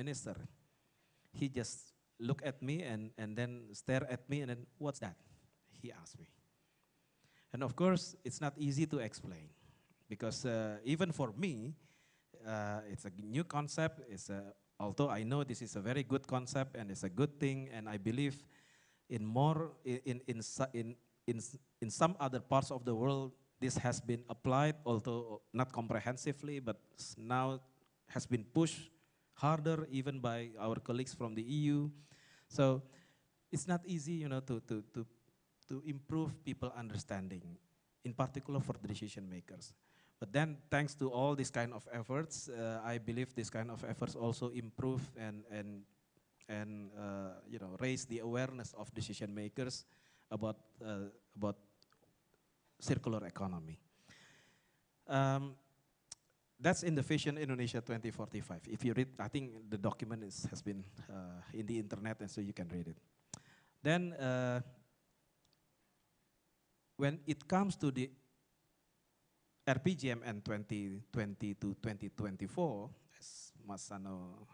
minister, he just looked at me and then stared at me and then, what's that? He asked me. And of course, it's not easy to explain because even for me, it's a new concept. Although I know this is a very good concept and it's a good thing, and I believe in more in some other parts of the world, this has been applied, although not comprehensively, but now has been pushed harder even by our colleagues from the EU. So it's not easy, to improve people understanding, in particular for the decision makers. But then, thanks to all these kind of efforts, I believe this kind of efforts also improve and raise the awareness of decision makers about circular economy. That's in the Vision Indonesia 2045. If you read, I think the document has been in the internet, and so you can read it. Then, when it comes to the RPJMN 2020 to 2024, as Masano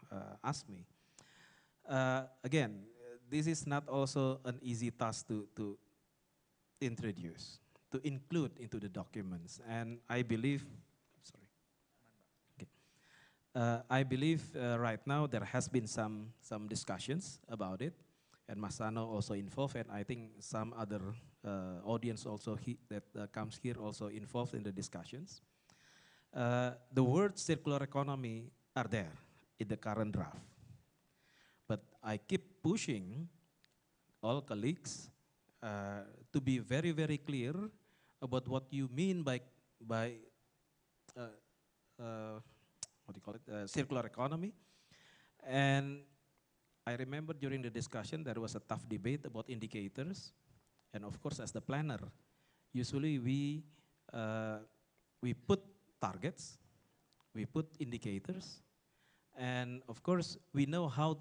asked me, again, this is not also an easy task to introduce, to include into the documents. And I believe, I believe right now there has been some discussions about it, and Masano also involved, and I think some other audience also that comes here also involved in the discussions. The words circular economy are there in the current draft. But I keep pushing all colleagues to be very, very clear about what you mean by what do you call it, circular economy. And I remember during the discussion there was a tough debate about indicators. And of course, as the planner, usually we put targets, we put indicators, and of course we know how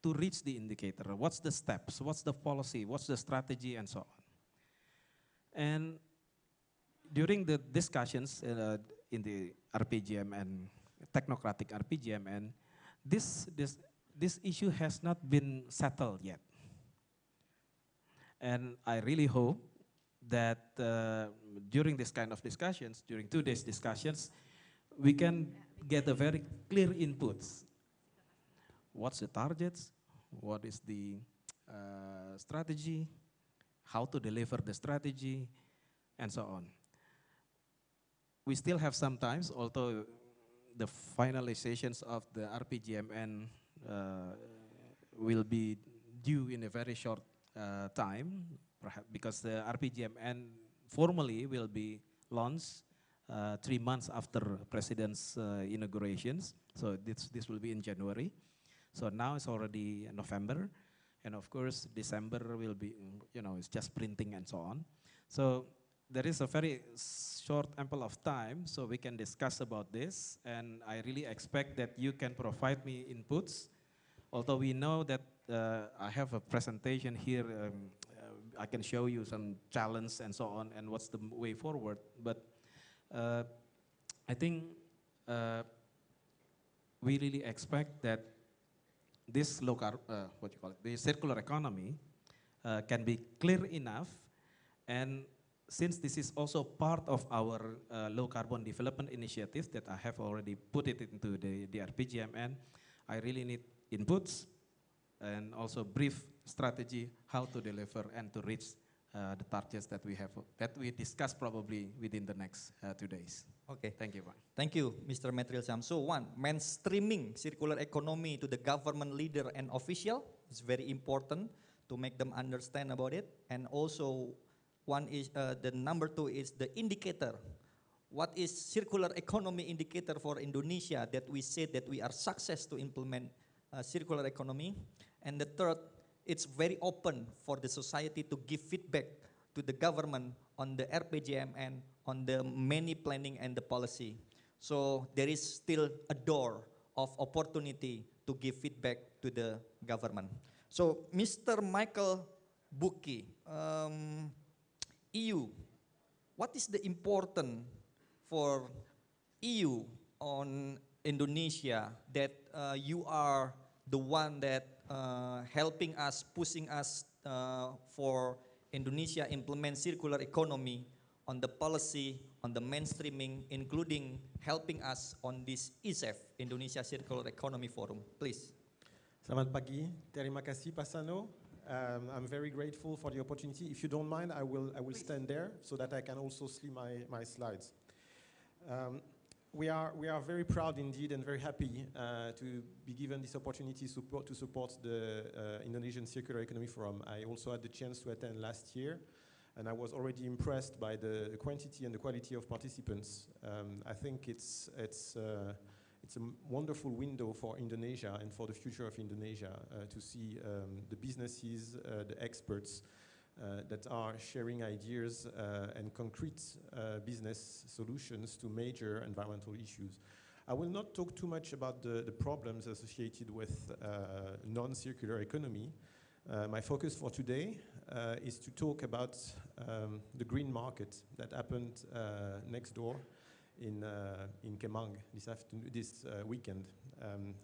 to reach the indicator. What's the steps? What's the policy? What's the strategy, and so on. And during the discussions in the RPJMN, technocratic RPJMN, this issue has not been settled yet. And I really hope that during this kind of discussions, during 2 days discussions, we can get a very clear inputs. What's the targets? What is the strategy? How to deliver the strategy? And so on. We still have some time, although the finalizations of the RPJMN will be due in a very short time, perhaps because the RPJMN formally will be launched 3 months after President's inaugurations. So this will be in January. So now it's already November, and of course December will be, it's just printing and so on. So there is a very short ample of time, so we can discuss about this, and I really expect that you can provide me inputs. Although we know that I have a presentation here, I can show you some challenge and so on, and what's the way forward. But I think we really expect that this the circular economy can be clear enough, and since this is also part of our low carbon development initiative that I have already put it into the RPJMN, I really need inputs and also brief strategy how to deliver and to reach the targets that we have, that we discuss probably within the next 2 days. Okay. Thank you, Pak. Thank you, Mr. Metrilsham. So one, mainstreaming circular economy to the government leader and official is very important to make them understand about it. And also one is, the number 2 is the indicator. What is circular economy indicator for Indonesia that we say that we are success to implement circular economy? And the third, it's very open for the society to give feedback to the government on the RPJMN, on the many planning and the policy. So there is still a door of opportunity to give feedback to the government. So Mr. Michael Buki, EU, what is the important for EU on Indonesia, that you are the one that helping us, pushing us for Indonesia implement circular economy on the policy, on the mainstreaming, including helping us on this Icef, Indonesia Circular Economy Forum. Please. Selamat pagi, terima kasih Pak Sano. I'm very grateful for the opportunity. If you don't mind, I will stand there so that I can also see my slides. We are very proud indeed and very happy to be given this opportunity to support the Indonesian Circular Economy Forum. I also had the chance to attend last year, and I was already impressed by the quantity and the quality of participants. I think it's a wonderful window for Indonesia and for the future of Indonesia to see the businesses, the experts that are sharing ideas and concrete business solutions to major environmental issues. I will not talk too much about the problems associated with non-circular economy. My focus for today is to talk about the green market that happened next door in Kemang this weekend.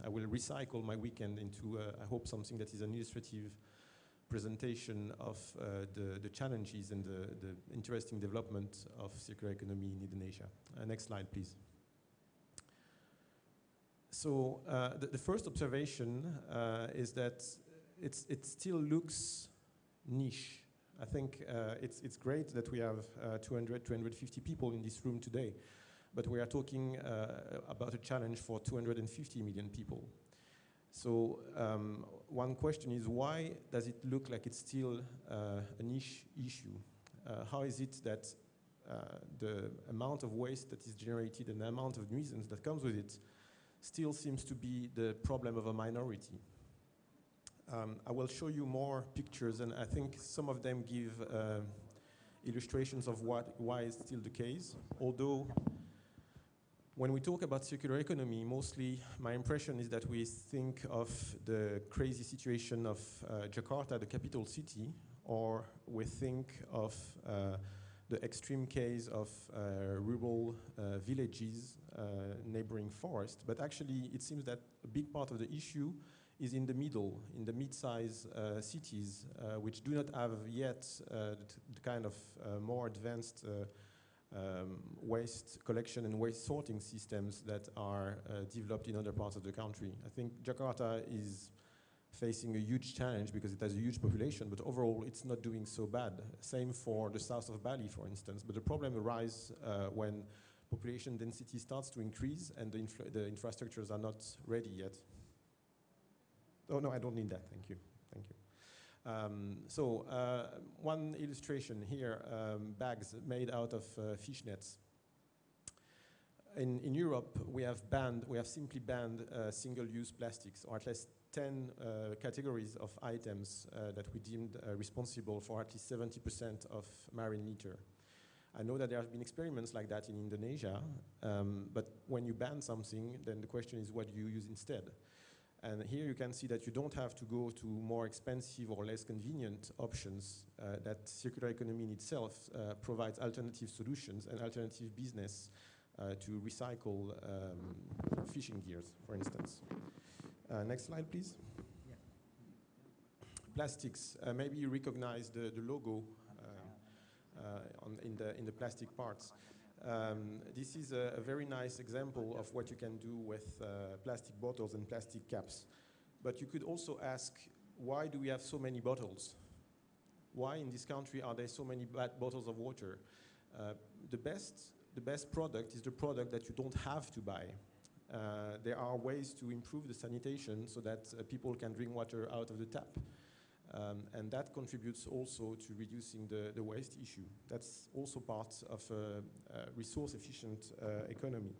I will recycle my weekend into, I hope, something that is an illustrative presentation of the challenges and the interesting development of circular economy in Indonesia. Next slide, please. So the first observation is that it still looks niche. I think it's great that we have 200, 250 people in this room today, but we are talking about a challenge for 250 million people. So one question is, why does it look like it's still a niche issue? How is it that the amount of waste that is generated and the amount of nuisance that comes with it still seems to be the problem of a minority? I will show you more pictures, and I think some of them give illustrations of why it's still the case. Although, when we talk about circular economy, mostly my impression is that we think of the crazy situation of Jakarta, the capital city, or we think of the extreme case of rural villages, neighboring forest. But actually, it seems that a big part of the issue is in the middle, in the mid-size cities, which do not have yet the kind of more advanced waste collection and waste sorting systems that are developed in other parts of the country. I think Jakarta is facing a huge challenge because it has a huge population, but overall it's not doing so bad. Same for the south of Bali, for instance. But the problem arises when population density starts to increase and the infrastructures are not ready yet. Oh no, I don't need that, thank you. Thank you. One illustration here, bags made out of fish nets. In Europe, we have simply banned single-use plastics, or at least 10 categories of items that we deemed responsible for at least 70% of marine litter. I know that there have been experiments like that in Indonesia, but when you ban something, then the question is, what do you use instead? And here you can see that you don't have to go to more expensive or less convenient options, that circular economy in itself provides alternative solutions and alternative business to recycle fishing gears, for instance. Next slide, please. Yeah. Plastics, maybe you recognize the logo in the plastic parts. This is a very nice example of what you can do with plastic bottles and plastic caps. But you could also ask, why do we have so many bottles? Why in this country are there so many bad bottles of water? The best product is the product that you don't have to buy. There are ways to improve the sanitation so that people can drink water out of the tap. And that contributes also to reducing the waste issue. That's also part of a resource-efficient economy.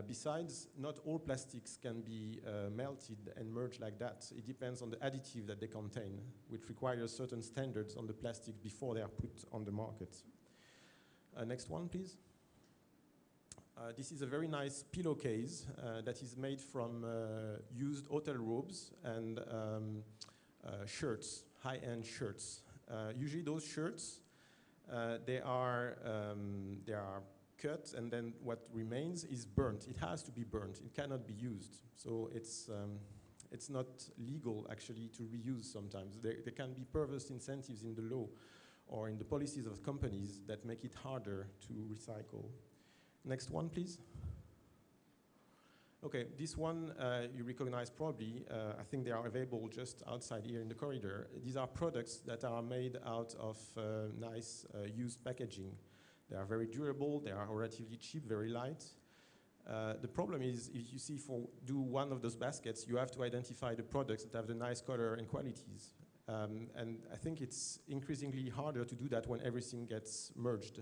Besides, not all plastics can be melted and merged like that. It depends on the additive that they contain, which requires certain standards on the plastic before they are put on the market. Next one, please. This is a very nice pillowcase that is made from used hotel robes and shirts, high-end shirts. Usually those shirts, they are cut, and then what remains is burnt. It has to be burnt. It cannot be used. So it's not legal, actually, to reuse sometimes. There can be perverse incentives in the law or in the policies of companies that make it harder to recycle. Next one, please. Okay, this one you recognize probably. I think they are available just outside here in the corridor. These are products that are made out of nice used packaging. They are very durable, they are relatively cheap, very light. The problem is, if you see do one of those baskets, you have to identify the products that have the nice color and qualities. And I think it's increasingly harder to do that when everything gets merged.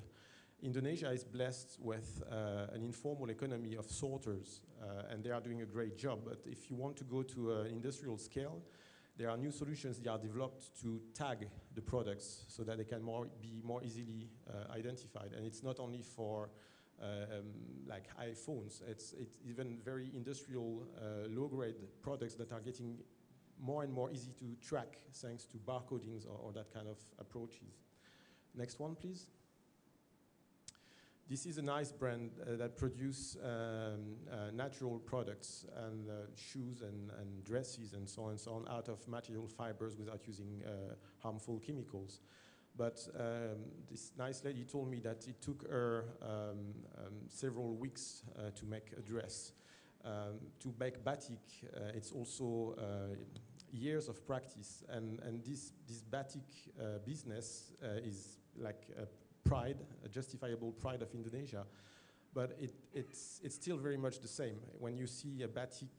Indonesia is blessed with an informal economy of sorters, and they are doing a great job. But if you want to go to an industrial scale, there are new solutions that are developed to tag the products so that they can be more easily identified. And it's not only for like iPhones, it's even very industrial low-grade products that are getting more and more easy to track thanks to barcodings or that kind of approaches. Next one, please. This is a nice brand that produce natural products and shoes and dresses and so on out of material fibers without using harmful chemicals. But this nice lady told me that it took her several weeks to make a dress. To make batik, it's also years of practice, and this batik business is like a pride, a justifiable pride of Indonesia, but it's still very much the same. When you see a batik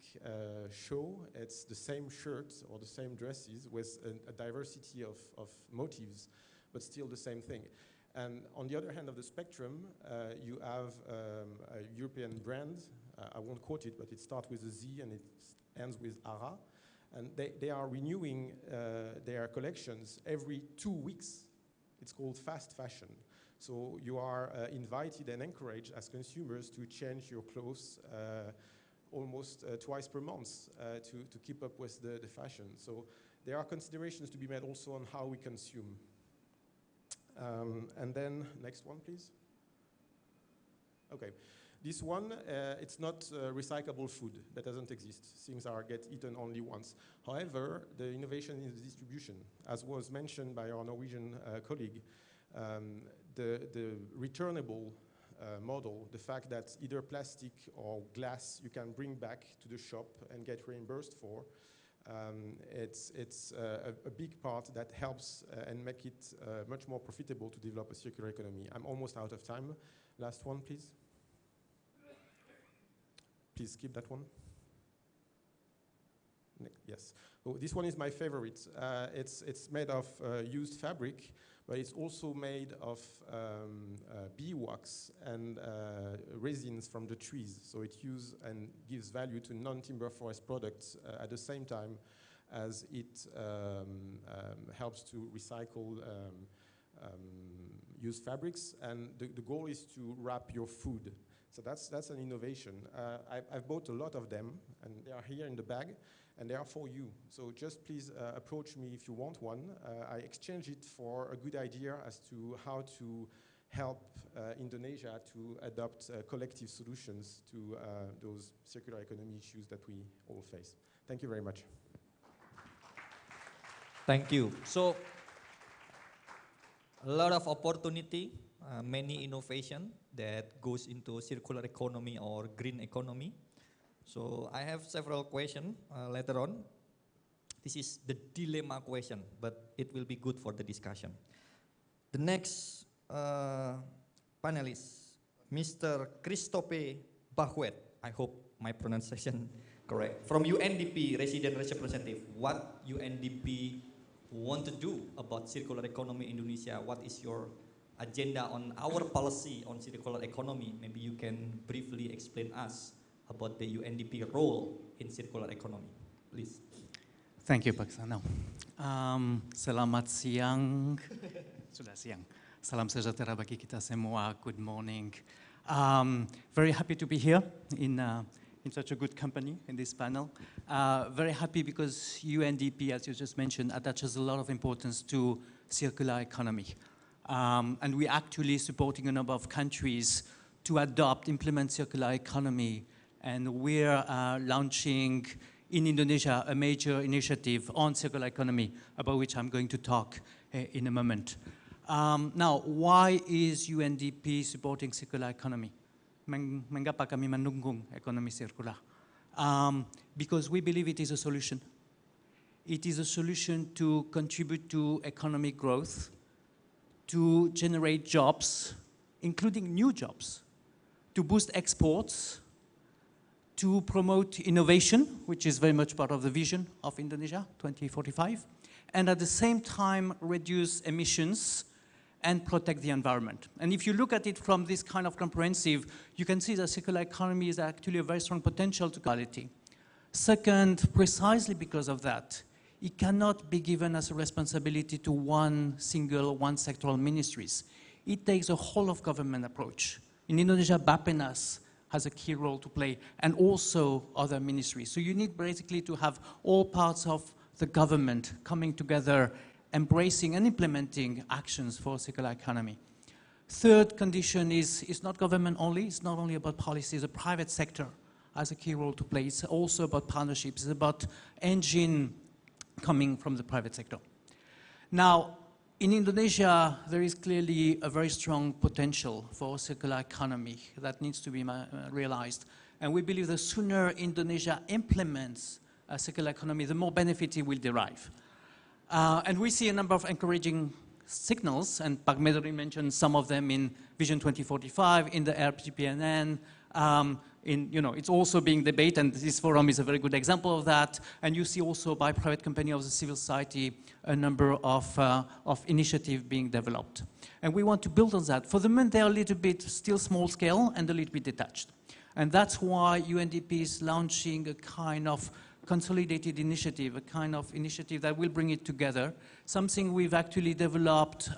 show, it's the same shirts or the same dresses with a diversity of motifs, but still the same thing. And on the other hand of the spectrum, you have a European brand. I won't quote it, but it starts with a Z and it ends with ARA. And they are renewing their collections every 2 weeks. It's called fast fashion. So you are invited and encouraged as consumers to change your clothes almost twice per month to keep up with the fashion. So there are considerations to be made also on how we consume. And then, next one, please. Okay. This one, it's not recyclable food. That doesn't exist. Things get eaten only once. However, the innovation is the distribution. As was mentioned by our Norwegian colleague, the returnable model, the fact that either plastic or glass you can bring back to the shop and get reimbursed for, it's a big part that helps and make it much more profitable to develop a circular economy. I'm almost out of time. Last one, please. Please skip that one. Yes. Oh, this one is my favorite. It's made of used fabric, but it's also made of beeswax and resins from the trees. So it uses and gives value to non-timber forest products at the same time as it helps to recycle used fabrics. And the goal is to wrap your food. So that's an innovation. I've bought a lot of them, and they are here in the bag, and they are for you. So just please approach me if you want one. I exchange it for a good idea as to how to help Indonesia to adopt collective solutions to those circular economy issues that we all face. Thank you very much. Thank you. So, a lot of opportunity, many innovation that goes into circular economy or green economy. So I have several questions later on. This is the dilemma question, but it will be good for the discussion. The next panelist, Mr. Christophe Bahuet. I hope my pronunciation correct. From UNDP, resident representative. What UNDP want to do about circular economy in Indonesia? What is your agenda on our policy on circular economy? Maybe you can briefly explain us about the UNDP role in circular economy, please. Thank you, Pak Sano. Selamat siang. Sudah siang. Salam sejahtera bagi kita semua. Good morning. Very happy to be here in such a good company in this panel. Very happy because UNDP, as you just mentioned, attaches a lot of importance to circular economy. And we're actually supporting a number of countries to adopt, implement circular economy. And we're launching in Indonesia a major initiative on circular economy, about which I'm going to talk in a moment. Now, why is UNDP supporting circular economy? Mengapa kami mendukung ekonomi sirkular? Because we believe it is a solution. It is a solution to contribute to economic growth, to generate jobs, including new jobs, to boost exports, to promote innovation, which is very much part of the vision of Indonesia 2045, and at the same time reduce emissions and protect the environment. And if you look at it from this kind of comprehensive, you can see that circular economy is actually a very strong potential to quality. Second, precisely because of that, it cannot be given as a responsibility to one sectoral ministries. It takes a whole of government approach. In Indonesia, Bappenas has a key role to play, and also other ministries. So you need basically to have all parts of the government coming together, embracing and implementing actions for circular economy. Third condition is it's not government only, it's not only about policies, the private sector has a key role to play. It's also about partnerships, it's about engine coming from the private sector. Now, in Indonesia, there is clearly a very strong potential for circular economy that needs to be realized. And we believe the sooner Indonesia implements a circular economy, the more benefit it will derive. And we see a number of encouraging signals, and Pak Medori mentioned some of them in Vision 2045, in the RPPNN, it's also being debated, and this forum is a very good example of that. And you see also by private company of the civil society a number of initiatives being developed. And we want to build on that. For the moment, they're a little bit still small scale and a little bit detached. And that's why UNDP is launching a kind of consolidated initiative, a kind of initiative that will bring it together, something we've actually developed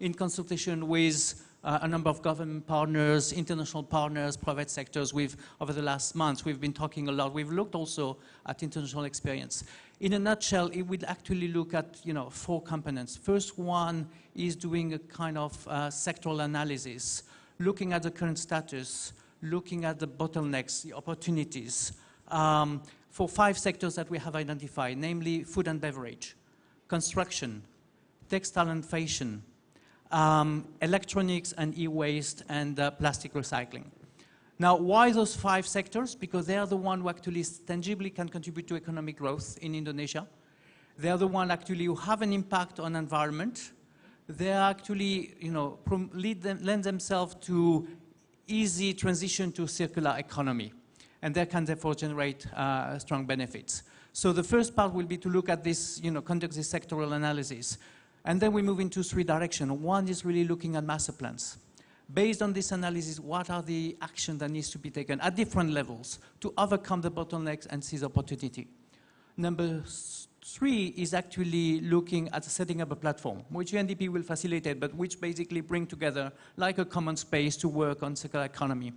in consultation with a number of government partners, international partners, private sectors. Over the last months, we've been talking a lot. We've looked also at international experience. In a nutshell, it will actually look at 4 components. First one is doing a kind of sectoral analysis, looking at the current status, looking at the bottlenecks, the opportunities, for 5 sectors that we have identified, namely food and beverage, construction, textile and fashion, electronics and e-waste, and plastic recycling. Now, why those 5 sectors? Because they are the ones who actually tangibly can contribute to economic growth in Indonesia. They are the ones actually who have an impact on environment. They are actually, lend themselves to easy transition to circular economy. And they can therefore generate strong benefits. So the first part will be to look at this, conduct this sectoral analysis. And then we move into 3 directions. One is really looking at master plans. Based on this analysis, what are the actions that needs to be taken at different levels to overcome the bottlenecks and seize opportunity? Number 3 is actually looking at setting up a platform, which UNDP will facilitate, but which basically bring together like a common space to work on circular economy.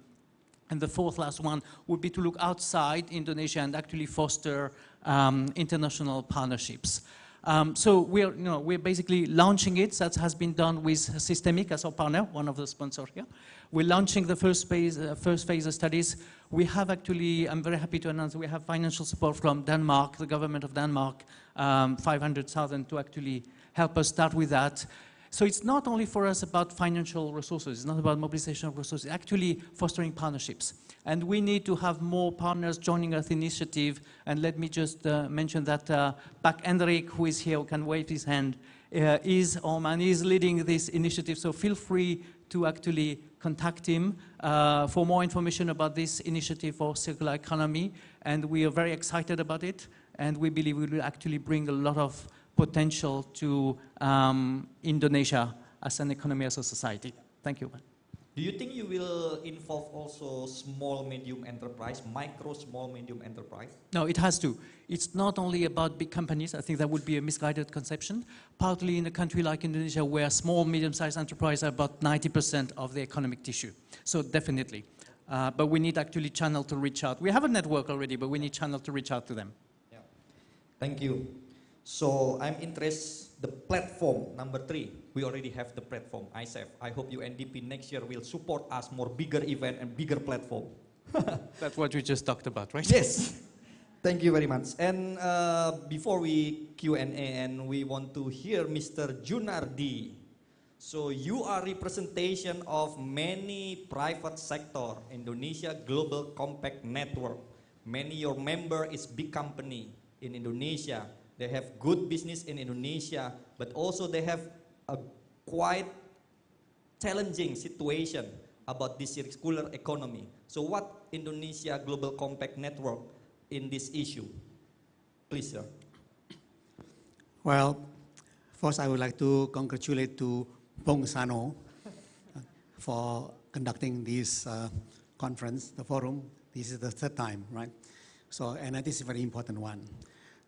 And the 4th last one would be to look outside Indonesia and actually foster international partnerships. So we're basically launching it. That has been done with Systemic as our partner, one of the sponsors here. We're launching the first phase of studies. We have actually, I'm very happy to announce, we have financial support from Denmark, the government of Denmark, 500,000 to actually help us start with that. So it's not only for us about financial resources, it's not about mobilization of resources, actually fostering partnerships. And we need to have more partners joining us initiative. And let me just mention that Pak Hendrik, who is here, who can wave his hand, is leading this initiative. So feel free to actually contact him for more information about this initiative for circular economy. And we are very excited about it. And we believe it will actually bring a lot of potential to Indonesia as an economy, as a society. Thank you. Do you think you will involve also small, medium enterprise, micro, small, medium enterprise? No, it has to. It's not only about big companies. I think that would be a misguided conception. Partly in a country like Indonesia, where small, medium-sized enterprises are about 90% of the economic tissue. So definitely. But we need actually channel to reach out. We have a network already, but we need channel to reach out to them. Yeah. Thank you. So I'm interested, platform, number 3, we already have the platform, Icef. I hope UNDP next year will support us more bigger event and bigger platform. That's what you just talked about, right? Yes. Thank you very much. And before we Q&A, and we want to hear Mr. Junardi. So you are representation of many private sector, Indonesia Global Compact Network. Many your member is big company in Indonesia. They have good business in Indonesia, but also they have a quite challenging situation about this circular economy. So what Indonesia Global Compact Network in this issue? Please, sir. Well, first I would like to congratulate to Bung Sano for conducting this conference, the forum. This is the 3rd time, right? So, and this is a very important one.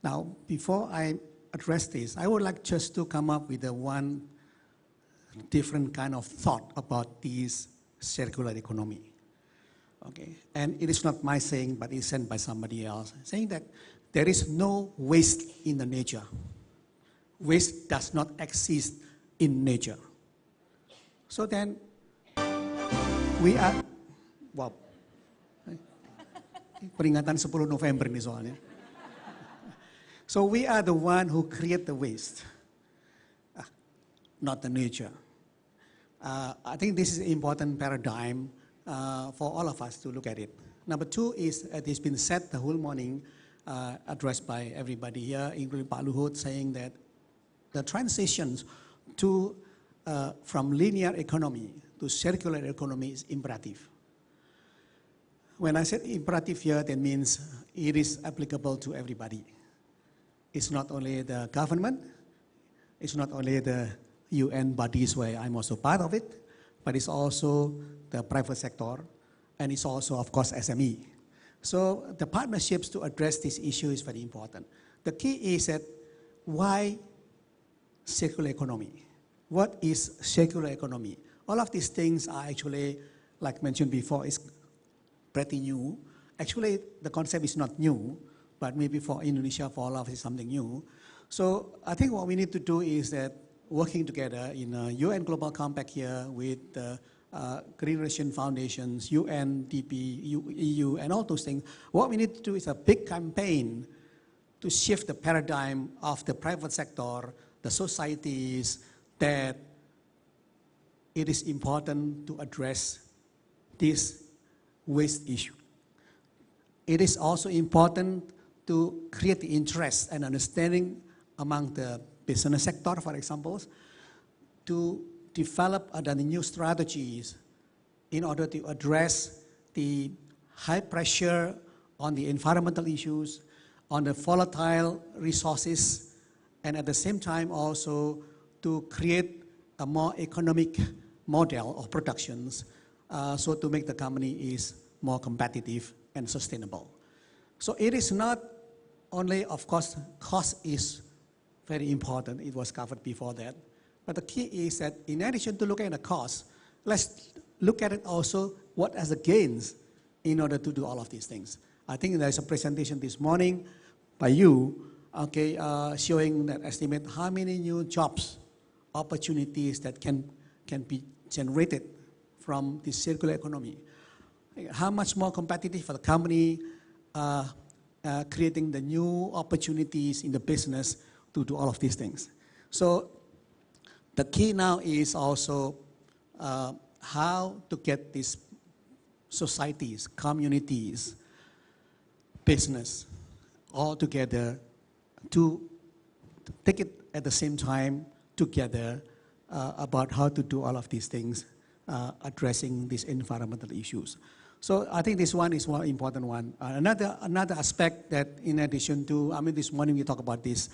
Now, before I address this, I would like just to come up with one different kind of thought about this circular economy. Okay, and it is not my saying, but it's said by somebody else, saying that there is no waste in the nature. Waste does not exist in nature. So then, we are, wow, peringatan 10 November ini soalnya. So we are the one who create the waste, not the nature. I think this is an important paradigm for all of us to look at it. Number 2 is, it has been said the whole morning, addressed by everybody here, including Pak Luhut, saying that the transitions to, from linear economy to circular economy is imperative. When I said imperative here, that means it is applicable to everybody. It's not only the government, it's not only the UN bodies where I'm also part of it, but it's also the private sector, and it's also, of course, SME. So the partnerships to address this issue is very important. The key is that why circular economy? What is circular economy? All of these things are actually, like mentioned before, is pretty new. Actually, the concept is not new, but maybe for Indonesia, for all of us, it's something new. So I think what we need to do is that working together in a UN Global Compact here with the Green Generation Foundations, UNDP, EU, and all those things, what we need to do is a big campaign to shift the paradigm of the private sector, the societies, that it is important to address this waste issue. It is also important to create the interest and understanding among the business sector, for example, to develop the new strategies in order to address the high pressure on the environmental issues, on the volatile resources, and at the same time also to create a more economic model of productions, so to make the company is more competitive and sustainable. So it is not only, of course, cost is very important. It was covered before that. But the key is that in addition to looking at the cost, let's look at it also what are the gains in order to do all of these things. I think there's a presentation this morning by you, okay, showing that estimate how many new jobs, opportunities that can be generated from this circular economy. How much more competitive for the company, creating the new opportunities in the business to do all of these things. So the key now is also how to get these societies, communities, business all together to take it at the same time together about how to do all of these things, addressing these environmental issues. So I think this one is one important one. Another aspect that in addition to, I mean this morning we talk about this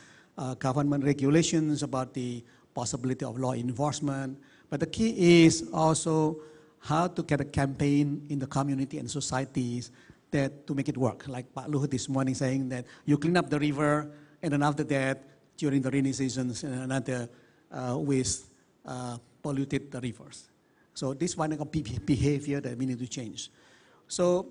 government regulations, about the possibility of law enforcement, but the key is also how to get a campaign in the community and societies that to make it work. Like Pak Luhut this morning saying that you clean up the river, and then after that, during the rainy seasons, another waste polluted the rivers. So this one of behavior that we need to change. So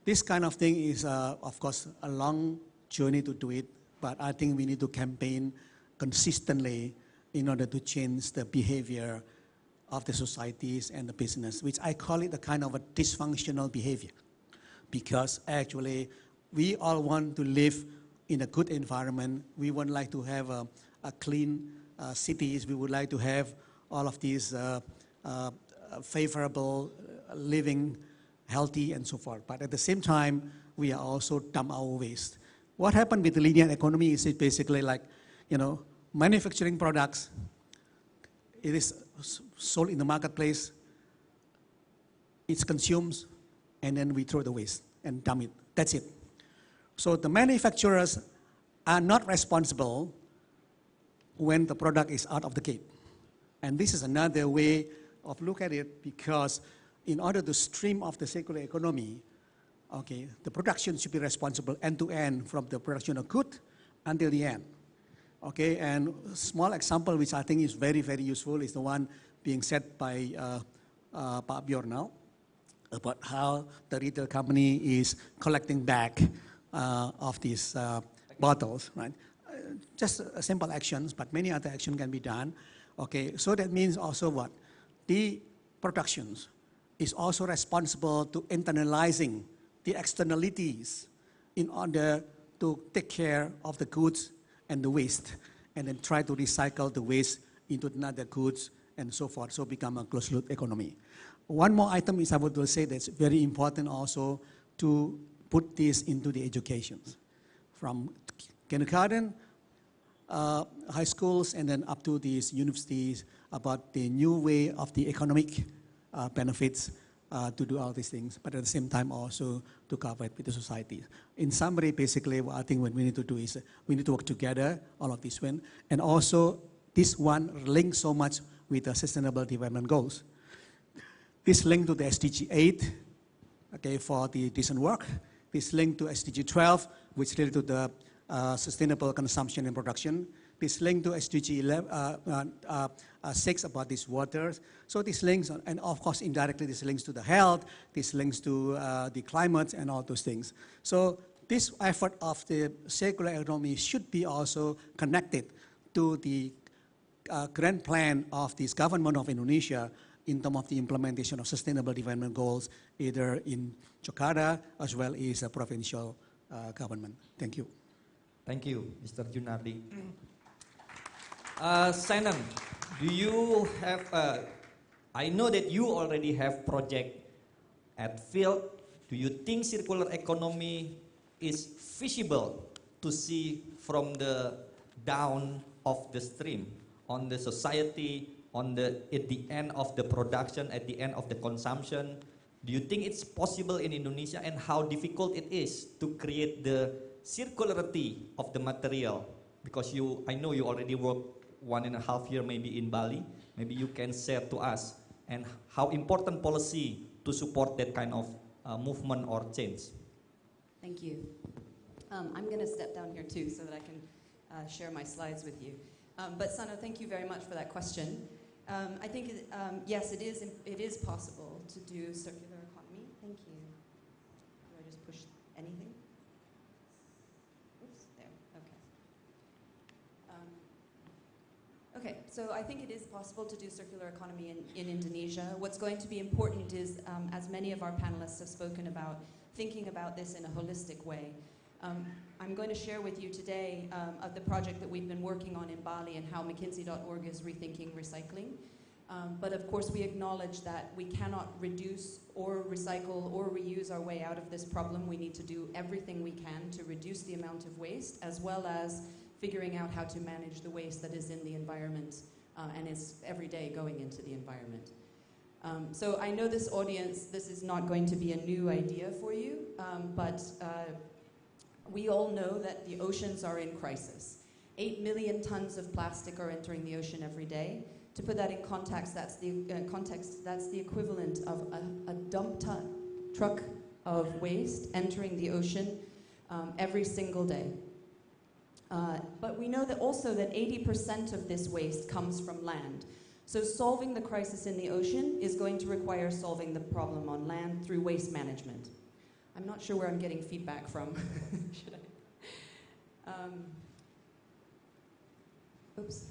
this kind of thing is, of course, a long journey to do it, but I think we need to campaign consistently in order to change the behavior of the societies and the business, which I call it a kind of a dysfunctional behavior. Because actually, we all want to live in a good environment. We would like to have a clean cities. We would like to have all of these favorable living, healthy, and so forth. But at the same time, we are also dump our waste. What happened with the linear economy is it basically like, manufacturing products. It is sold in the marketplace. It's consumed, and then we throw the waste and dump it. That's it. So the manufacturers are not responsible when the product is out of the gate. And this is another way of look at it, because in order to stream off the circular economy, okay, the production should be responsible end-to-end from the production of good until the end. Okay, and a small example which I think is very, very useful is the one being said by Pak Bjorn now, about how the retail company is collecting back of these bottles, right? Just simple actions, but many other actions can be done. Okay, so that means also what? The productions is also responsible to internalizing the externalities in order to take care of the goods and the waste, and then try to recycle the waste into another goods and so forth, so become a closed-loop economy. One more item is I would say that's very important also to put this into the educations. From kindergarten, high schools, and then up to these universities about the new way of the economic benefits to do all these things, but at the same time also to cover it with the society. In summary, basically, what I think what we need to do is we need to work together, all of this one, and also this one links so much with the Sustainable Development Goals. This link to the SDG 8, okay, for the decent work. This link to SDG 12, which related to the sustainable consumption and production. This link to SDG 6 about these waters. So these links, and of course indirectly this links to the health, this links to the climate and all those things. So this effort of the circular economy should be also connected to the grand plan of this government of Indonesia in terms of the implementation of Sustainable Development Goals, either in Jakarta as well as a provincial government. Thank you. Thank you, Mr. Junardi. Shannon, do you have, I know that you already have project at field. Do you think circular economy is feasible to see from the down of the stream, on the society, at the end of the production, at the end of the consumption? Do you think it's possible in Indonesia, and how difficult it is to create the circularity of the material? Because I know you already worked 1.5 years maybe in Bali. Maybe you can share to us and how important policy to support that kind of movement or change. Thank you. I'm going to step down here too so that I can share my slides with you. But Sano, thank you very much for that question. I think, yes, it is possible to do circular economy. Thank you. Do I just push anything? Oops, there, okay. Okay, so I think it is possible to do circular economy in Indonesia. What's going to be important is, as many of our panelists have spoken about, thinking about this in a holistic way. I'm going to share with you today of the project that we've been working on in Bali and how McKinsey.org is rethinking recycling. But of course we acknowledge that we cannot reduce or recycle or reuse our way out of this problem. We need to do everything we can to reduce the amount of waste, as well as figuring out how to manage the waste that is in the environment and is every day going into the environment. So I know this audience, this is not going to be a new idea for you, but we all know that the oceans are in crisis. 8 million tons of plastic are entering the ocean every day. To put that in context, that's the equivalent of a dump truck of waste entering the ocean every single day. But we know that also that 80% of this waste comes from land. So solving the crisis in the ocean is going to require solving the problem on land through waste management. I'm not sure where I'm getting feedback from. Should I? Oops.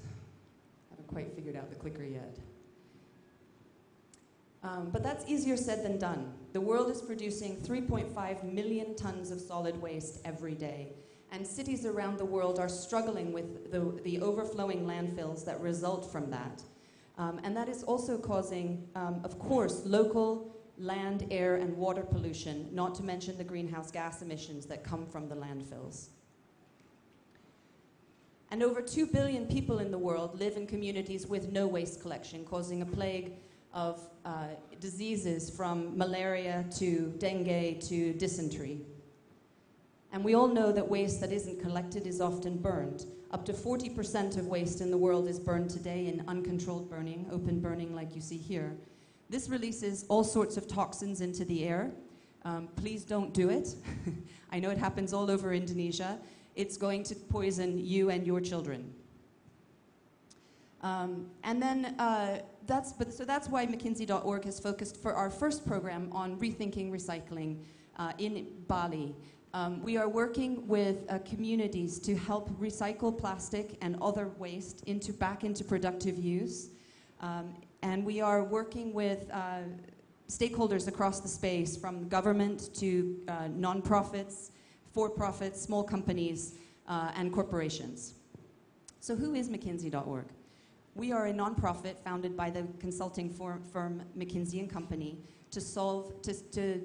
I don't quite figured out the clicker yet. But that's easier said than done. The world is producing 3.5 million tons of solid waste every day. And cities around the world are struggling with the overflowing landfills that result from that. And that is also causing, of course, local land, air, and water pollution, not to mention the greenhouse gas emissions that come from the landfills. And over 2 billion people in the world live in communities with no waste collection, causing a plague of diseases from malaria to dengue to dysentery. And we all know that waste that isn't collected is often burned. Up to 40% of waste in the world is burned today in uncontrolled burning, open burning like you see here. This releases all sorts of toxins into the air. Please don't do it. I know it happens all over Indonesia. It's going to poison you and your children. So that's why McKinsey.org has focused for our first program on rethinking recycling in Bali. We are working with communities to help recycle plastic and other waste back into productive use. And we are working with stakeholders across the space, from government to non-profits, for-profits, small companies, and corporations. So who is McKinsey.org? We are a non-profit founded by the consulting firm McKinsey & Company to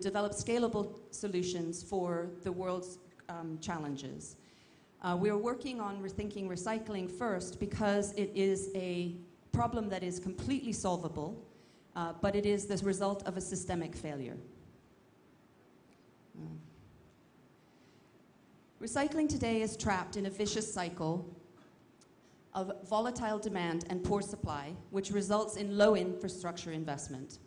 develop scalable solutions for the world's challenges. We are working on rethinking recycling first because it is a problem that is completely solvable, but it is the result of a systemic failure. Recycling today is trapped in a vicious cycle of volatile demand and poor supply, which results in low infrastructure investment.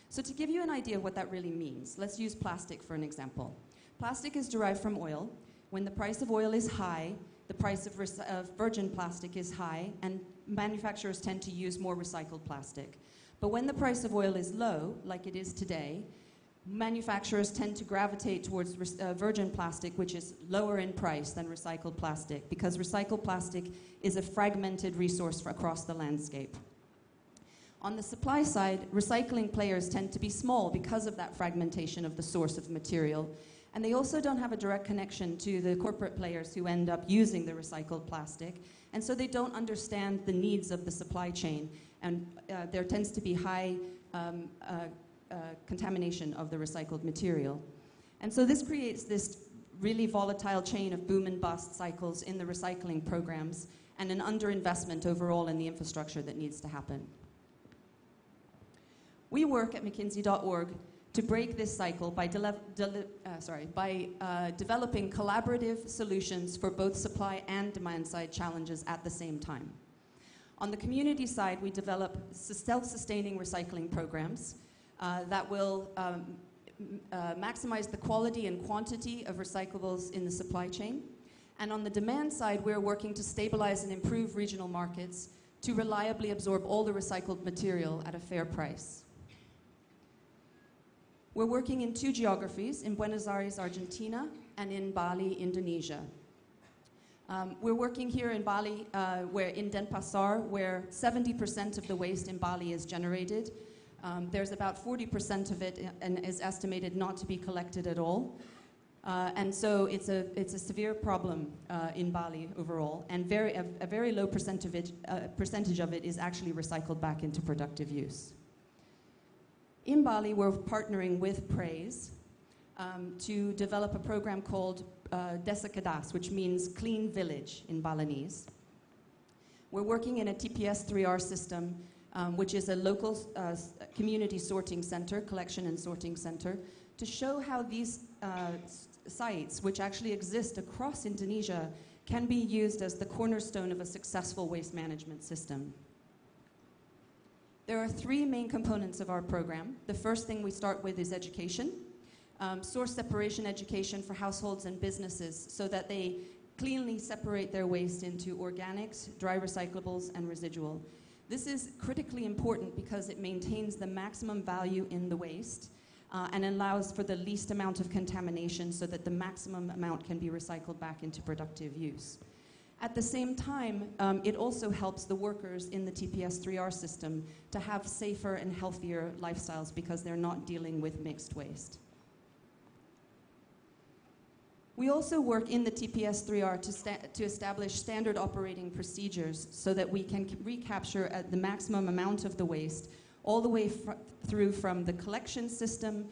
So to give you an idea of what that really means, let's use plastic for an example. Plastic is derived from oil. When the price of oil is high, the price of virgin plastic is high, and manufacturers tend to use more recycled plastic. But when the price of oil is low, like it is today, manufacturers tend to gravitate towards virgin plastic, which is lower in price than recycled plastic, because recycled plastic is a fragmented resource across the landscape. On the supply side, recycling players tend to be small because of that fragmentation of the source of material, and they also don't have a direct connection to the corporate players who end up using the recycled plastic, and so they don't understand the needs of the supply chain, and there tends to be high contamination of the recycled material. And so this creates this really volatile chain of boom and bust cycles in the recycling programs and an underinvestment overall in the infrastructure that needs to happen. We work at McKinsey.org to break this cycle by developing collaborative solutions for both supply and demand side challenges at the same time. On the community side, we develop self-sustaining recycling programs that will maximize the quality and quantity of recyclables in the supply chain. And on the demand side, we're working to stabilize and improve regional markets to reliably absorb all the recycled material at a fair price. We're working in 2 geographies, in Buenos Aires, Argentina, and in Bali, Indonesia. We're working here in Bali, in Denpasar, where 70% of the waste in Bali is generated. There's about 40% of it and is estimated not to be collected at all. And so it's a severe problem in Bali overall, and a very low percentage of it is actually recycled back into productive use. In Bali, we're partnering with Praise to develop a program called Desa Kedas, which means clean village in Balinese. We're working in a TPS 3R system, which is a local community sorting center, collection and sorting center, to show how these sites, which actually exist across Indonesia, can be used as the cornerstone of a successful waste management system. There are 3 main components of our program. The first thing we start with is education, source separation education for households and businesses so that they cleanly separate their waste into organics, dry recyclables, and residual. This is critically important because it maintains the maximum value in the waste and allows for the least amount of contamination so that the maximum amount can be recycled back into productive use. At the same time, it also helps the workers in the TPS-3R system to have safer and healthier lifestyles because they're not dealing with mixed waste. We also work in the TPS-3R to establish standard operating procedures so that we can recapture at the maximum amount of the waste all the way through from the collection system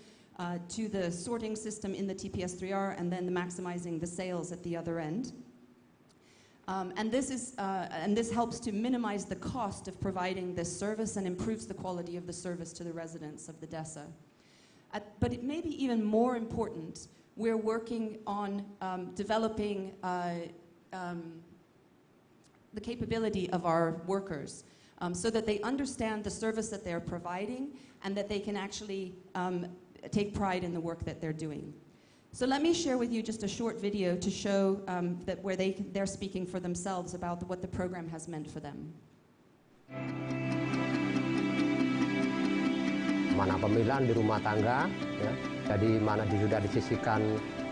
to the sorting system in the TPS-3R, and then maximizing the sales at the other end. And this helps to minimize the cost of providing this service and improves the quality of the service to the residents of the DESA. But it may be even more important, we're working on developing the capability of our workers so that they understand the service that they're providing and that they can actually take pride in the work that they're doing. So let me share with you just a short video to show that where they're speaking for themselves about what the program has meant for them. Mana pemilahan di rumah tangga, ya, jadi mana sudah disisihkan,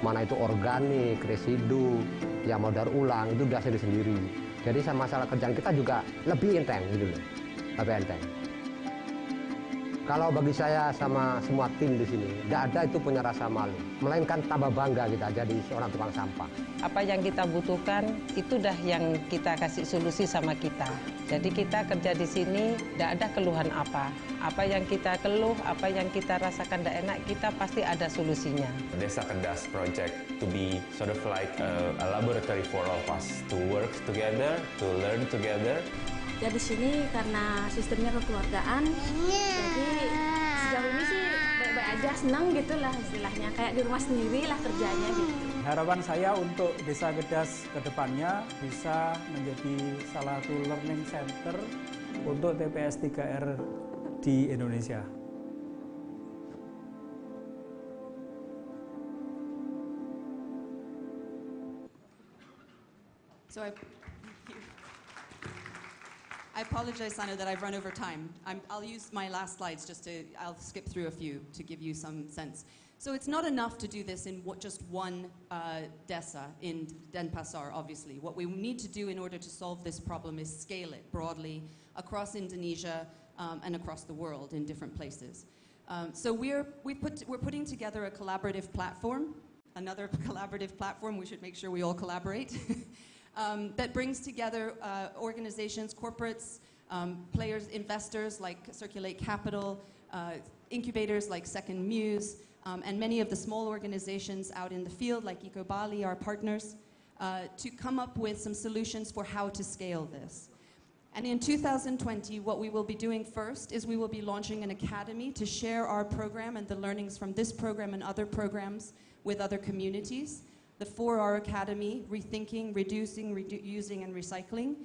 mana itu organik, residu, yang mau daur ulang, itu sudah sendiri. Jadi masalah kerjaan kita juga lebih enteng gitu loh, lebih enteng. Kalau bagi saya sama semua tim di sini, tidak ada itu punya rasa malu, melainkan tambah bangga kita jadi seorang tukang sampah. Apa yang kita butuhkan, itu dah yang kita kasih solusi sama kita. Jadi kita kerja di sini, tidak ada keluhan apa. Apa yang kita keluh, apa yang kita rasakan tidak enak, kita pasti ada solusinya. Desa Kedas project to be sort of like a laboratory for all of us to work together, to learn together. Ya di sini karena sistemnya kekeluargaan, jadi sejauh ini sih baik-baik aja, senang gitulah istilahnya, kayak di rumah sendiri lah kerjanya gitu. Harapan saya untuk Desa Kedas ke depannya bisa menjadi salah satu learning center untuk TPS 3R di Indonesia. So I apologize, Sano, that I've run over time. I'll use my last slides I'll skip through a few to give you some sense. So it's not enough to do this in just one DESA in Denpasar, obviously. What we need to do in order to solve this problem is scale it broadly across Indonesia and across the world in different places. So we're putting together a collaborative platform, another collaborative platform. We should make sure we all collaborate. That brings together organizations, corporates, players, investors like Circulate Capital, incubators like Second Muse, and many of the small organizations out in the field like Eco Bali, our partners, to come up with some solutions for how to scale this. And in 2020, what we will be doing first is we will be launching an academy to share our program and the learnings from this program and other programs with other communities. The 4R Academy, Rethinking, Reducing, Reusing, and Recycling,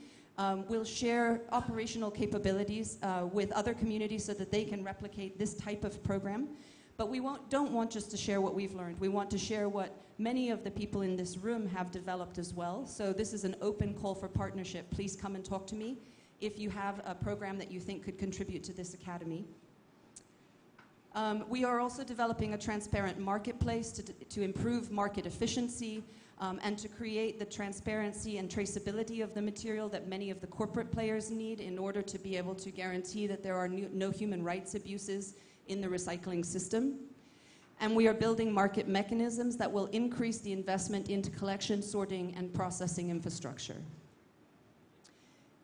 will share operational capabilities with other communities so that they can replicate this type of program. But we don't want just to share what we've learned. We want to share what many of the people in this room have developed as well. So this is an open call for partnership. Please come and talk to me if you have a program that you think could contribute to this academy. We are also developing a transparent marketplace to improve market efficiency and to create the transparency and traceability of the material that many of the corporate players need in order to be able to guarantee that there are no human rights abuses in the recycling system. And we are building market mechanisms that will increase the investment into collection, sorting, and processing infrastructure.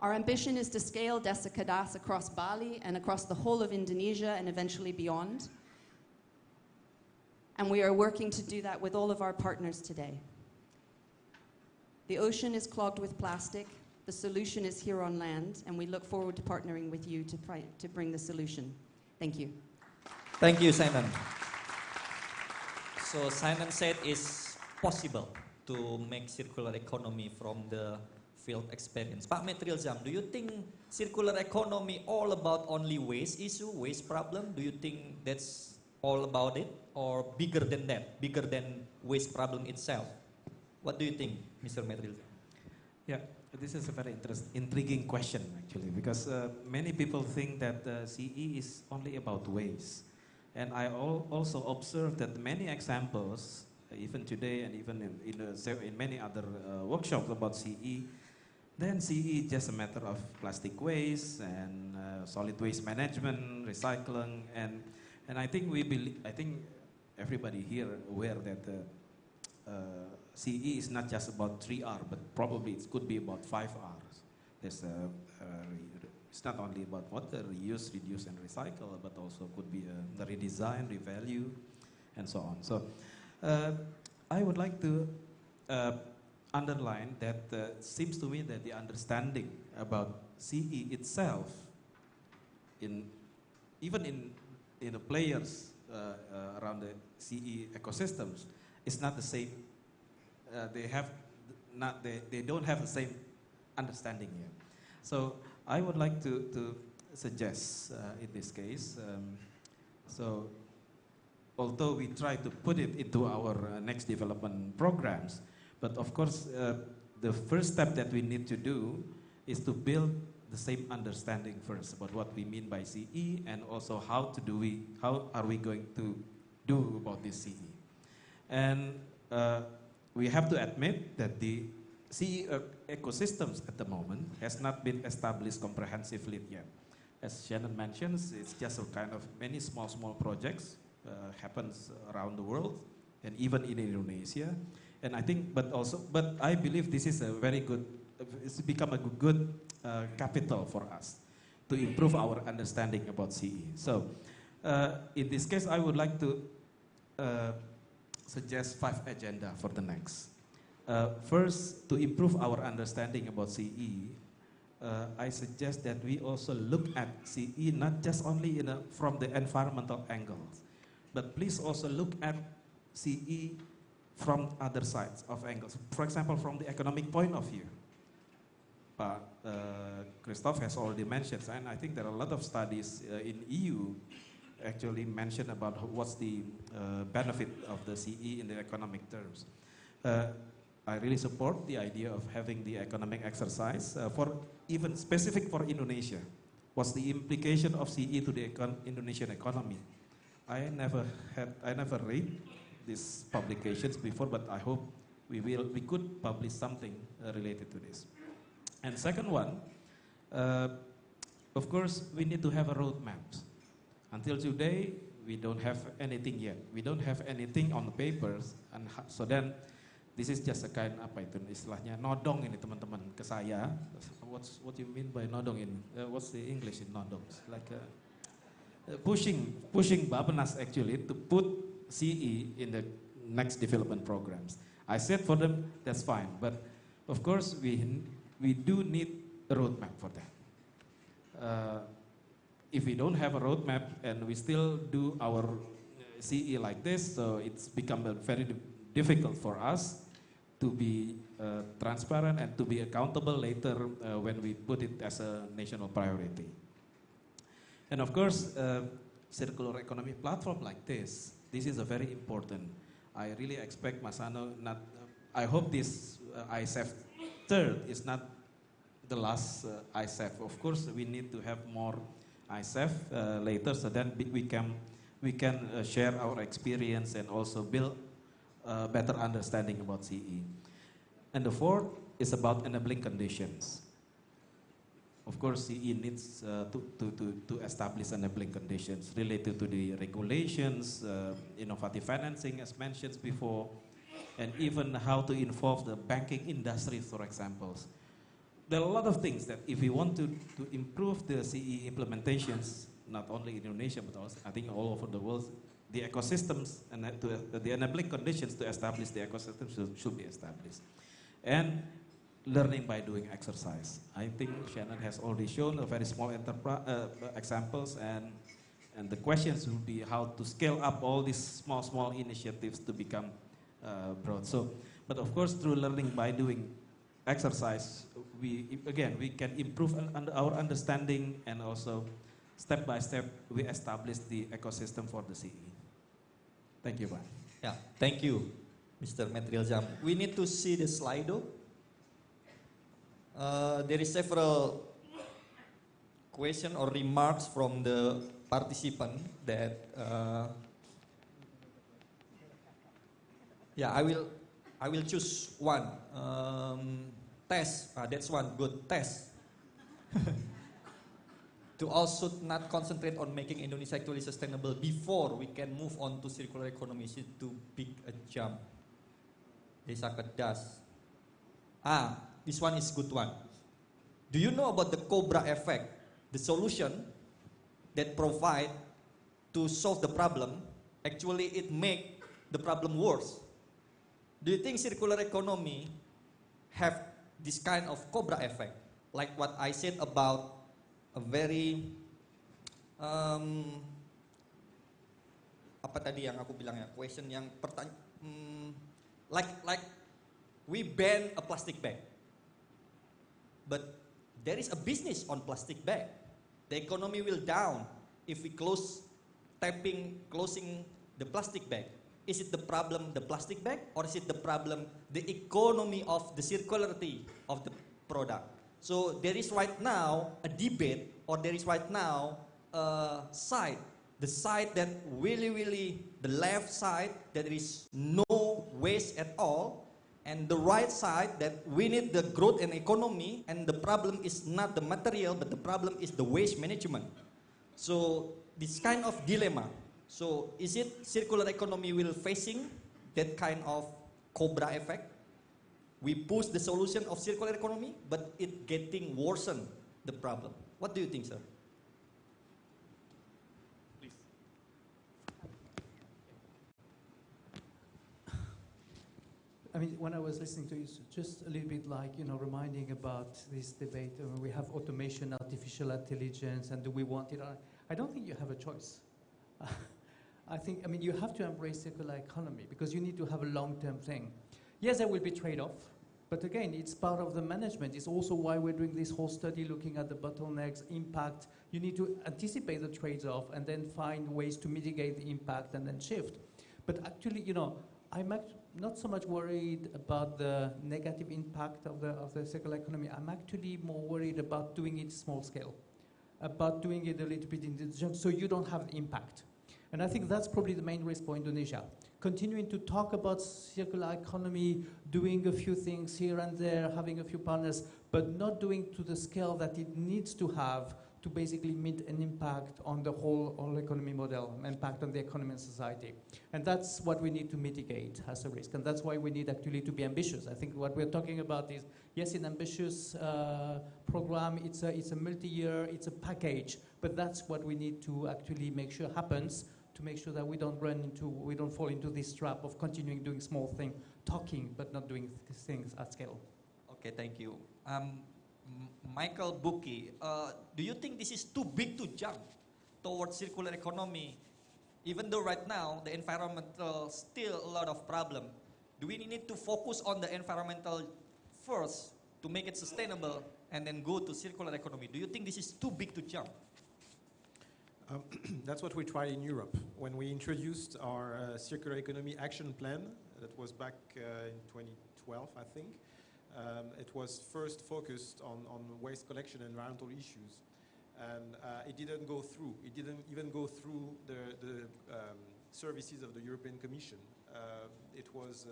Our ambition is to scale Desa Kedas across Bali and across the whole of Indonesia and eventually beyond. And we are working to do that with all of our partners today. The ocean is clogged with plastic. The solution is here on land, and we look forward to partnering with you to bring the solution. Thank you. Thank you, Simon. So Simon said it's possible to make circular economy from the field experience. Pak Metrilzam, do you think circular economy all about only waste issue, waste problem? Do you think that's all about it, or bigger than that, bigger than waste problem itself? What do you think, Mr. Metrilzam? Yeah, this is a very intriguing question actually, because many people think that CE is only about waste. And I also observed that many examples, even today and even in many other workshops about CE, then CE is just a matter of plastic waste and solid waste management, recycling, and I think I think everybody here aware that CE is not just about 3R, but probably it could be about 5Rs. There's it's not only about water, reuse, reduce, and recycle, but also could be the redesign, revalue, and so on. So I would like to underline that it seems to me that the understanding about CE itself, even in the players around the CE ecosystems, is not the same. They don't have the same understanding yet. So I would like to suggest in this case, so although we try to put it into our next development programs, but of course the first step that we need to do is to build the same understanding first about what we mean by CE, and also how are we going to do about this CE. And we have to admit that the CE ecosystems at the moment has not been established comprehensively yet. As Shannon mentions, it's just a kind of many small projects happens around the world, and even in Indonesia. And I think, but I believe this is a very good, it's become a good capital for us to improve our understanding about CE. So in this case, I would like to suggest 5 agenda for the next. First, to improve our understanding about CE, I suggest that we also look at CE not just only from the environmental angles, but please also look at CE from other sides of angles. For example, from the economic point of view. Christophe has already mentioned, and I think there are a lot of studies in EU actually mention about what's the benefit of the CE in the economic terms. I really support the idea of having the economic exercise for even specific for Indonesia. What's the implication of CE to the Indonesian economy? I never read these publications before, but I hope we could publish something related to this. And second one, of course, we need to have a roadmap. Until today, we don't have anything yet. We don't have anything on the papers, and so then this is just a kind apa itu istilahnya nodong ini teman-teman ke saya. What you mean by nodong in? What's the English in nodong? It's like pushing Bapenas actually to put CE in the next development programs. I said for them that's fine, but of course we do need a roadmap for that. If we don't have a roadmap and we still do our CE like this, so it's become very difficult for us to be transparent and to be accountable later when we put it as a national priority. And of course, circular economy platform like this is a very important. I really expect Masano I hope this Icef third is not the last Icef. Of course, we need to have more Icef later, so then we can share our experience and also build better understanding about CE. And the fourth is about enabling conditions. Of course, CE needs to establish enabling conditions related to the regulations, innovative financing as mentioned before, and even how to involve the banking industry, for example. There are a lot of things that if we want to improve the CE implementations, not only in Indonesia, but also I think all over the world, the ecosystems and the enabling conditions to establish the ecosystems should be established. And learning by doing exercise. I think Shannon has already shown a very small examples, and the questions will be how to scale up all these small initiatives to become broad. So, but of course, through learning by doing exercise, we can improve our understanding, and also step by step we establish the ecosystem for the CE. Thank you, Pak. Yeah, thank you, Mr. Metrilzam. We need to see the Slido. There is several question or remarks from the participant that I will choose one. test, that's one good test. To also not concentrate on making Indonesia actually sustainable before we can move on to circular economy. It's too big a jump. Desa Kedas. This one is good one. Do you know about the Cobra effect? The solution that provide to solve the problem, actually it make the problem worse. Do you think circular economy have this kind of Cobra effect? Like what I said about a very apa tadi yang aku bilang ya, question yang like we ban a plastic bag, but there is a business on plastic bag. The economy will down if we closing the plastic bag. Is it the problem the plastic bag, or is it the problem the economy of the circularity of the product? So there is right now a debate, or there is right now a side, the side that really, the left side, that there is no waste at all, and the right side that we need the growth and economy, and the problem is not the material, but the problem is the waste management. So this kind of dilemma. So is it circular economy will facing that kind of Cobra effect? We push the solution of circular economy, but it getting worsen the problem. What do you think, sir? Please. I mean, when I was listening to you, it's just a little bit like, reminding about this debate. We have automation, artificial intelligence, and do we want it? I don't think you have a choice. I mean, you have to embrace circular economy because you need to have a long-term thing. Yes, there will be trade-off, but again, it's part of the management. It's also why we're doing this whole study looking at the bottlenecks, impact. You need to anticipate the trade-off and then find ways to mitigate the impact and then shift. But actually, I'm not so much worried about the negative impact of the circular economy. I'm actually more worried about doing it small scale, about doing it a little bit in the so you don't have the impact. And I think that's probably the main risk for Indonesia. Continuing to talk about circular economy, doing a few things here and there, having a few partners, but not doing to the scale that it needs to have to basically meet an impact on the whole economy model, impact on the economy and society. And that's what we need to mitigate as a risk. And that's why we need actually to be ambitious. I think what we're talking about is, yes, an ambitious program, it's a multi-year, it's a package, but that's what we need to actually make sure happens to make sure that we don't fall into this trap of continuing doing small things, talking, but not doing things at scale. Okay, thank you. Michael Buki, do you think this is too big to jump towards circular economy? Even though right now the environmental still a lot of problem, do we need to focus on the environmental first to make it sustainable and then go to circular economy? Do you think this is too big to jump? That's what we tried in Europe. When we introduced our Circular Economy Action Plan, that was back in 2012, I think, it was first focused on waste collection and environmental issues. And it didn't go through. It didn't even go through the services of the European Commission. It was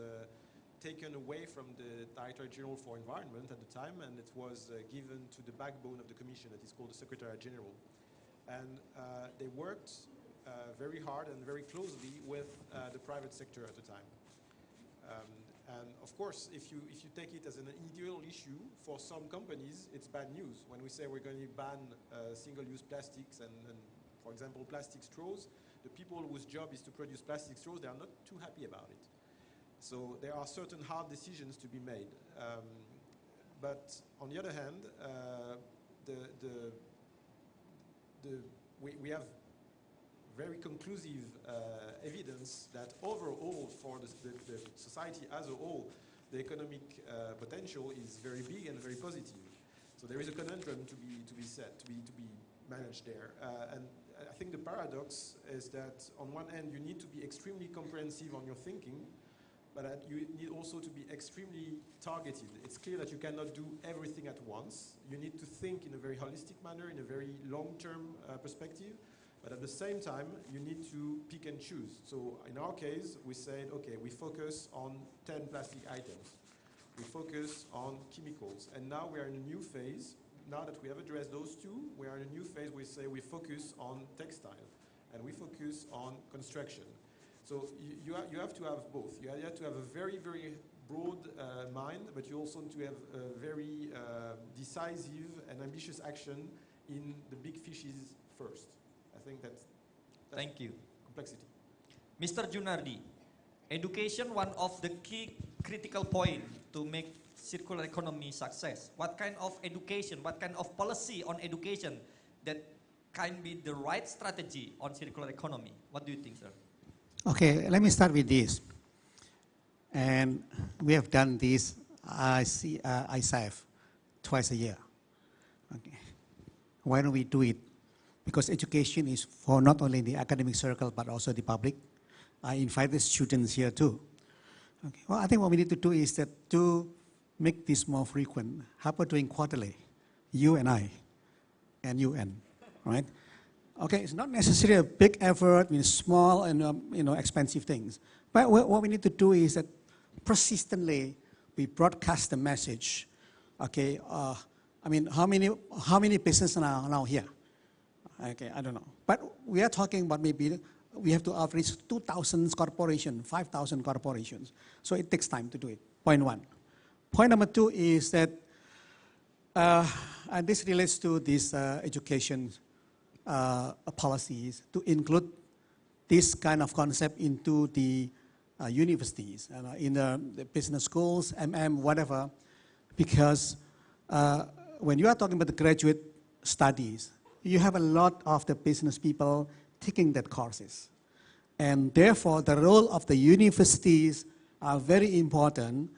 taken away from the Director General for Environment at the time, and it was given to the backbone of the Commission, that is called the Secretariat General. And they worked very hard and very closely with the private sector at the time. And of course, if you take it as an individual issue, for some companies, it's bad news. When we say we're going to ban single-use plastics and, for example, plastic straws, the people whose job is to produce plastic straws, they are not too happy about it. So there are certain hard decisions to be made. But on the other hand, we have very conclusive evidence that overall for the society as a whole, the economic potential is very big and very positive. So there is a conundrum to be set, to be managed there. And I think the paradox is that on one end you need to be extremely comprehensive on your thinking, but you need also to be extremely targeted. It's clear that you cannot do everything at once. You need to think in a very holistic manner, in a very long-term perspective, but at the same time, you need to pick and choose. So in our case, we said, okay, we focus on 10 plastic items. we focus on chemicals. And now we are in a new phase. Now that we have addressed those two, we are in a new phase. We say we focus on textile and we focus on construction. So you have to have both. You have to have a very, very broad mind, but you also need to have a very decisive and ambitious action in the big fishes first. I think that's Thank you. Complexity. Mr. Junardi, education, one of the key critical point to make circular economy success. What kind of education, what kind of policy on education that can be the right strategy on circular economy? What do you think, sir? Okay, let me start with this. And we have done this Icef twice a year. Okay. Why don't we do it? Because education is for not only the academic circle, but also the public. I invite the students here too. Okay. Well, I think what we need to do is that to make this more frequent. How about doing quarterly? You and I, and UN, right? Okay, it's not necessarily a big effort, small and expensive things. But what we need to do is that persistently we broadcast the message. Okay, I mean, how many businesses are now here? Okay, I don't know. But we are talking about maybe we have to average 2,000 corporations, 5,000 corporations. So it takes time to do it, point one. Point number two is that, and this relates to this education policies, to include this kind of concept into the universities, in the business schools, whatever, because when you are talking about the graduate studies, you have a lot of the business people taking that courses. And therefore, the role of the universities are very important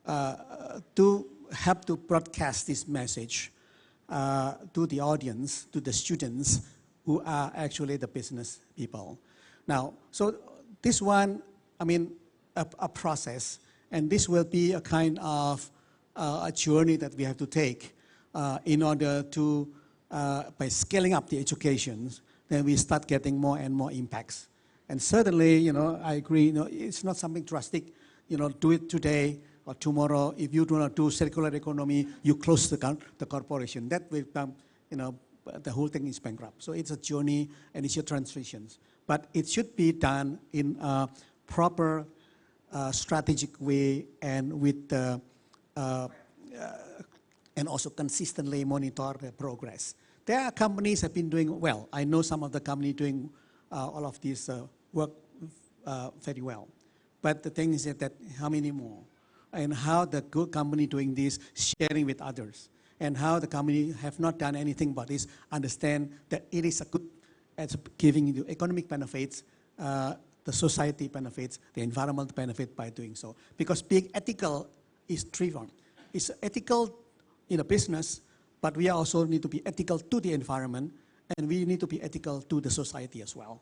to help to broadcast this message to the audience, to the students who are actually the business people. Now, so this one, I mean, a process, and this will be a kind of a journey that we have to take in order to, by scaling up the education, then we start getting more and more impacts. And certainly, I agree, it's not something drastic, do it today or tomorrow. If you do not do circular economy, you close the corporation. That will become, the whole thing is bankrupt. So it's a journey and it's a transition. But it should be done in a proper strategic way and with the, and also consistently monitor the progress. There are companies have been doing well. I know some of the companies doing all of this work very well. But the thing is that how many more? And how the good company doing this, sharing with others. And how the company have not done anything but this, understand that it is a good, it's giving you economic benefits, the society benefits, the environment benefit by doing so. Because being ethical is trivial. It's ethical in a business, but we also need to be ethical to the environment, and we need to be ethical to the society as well.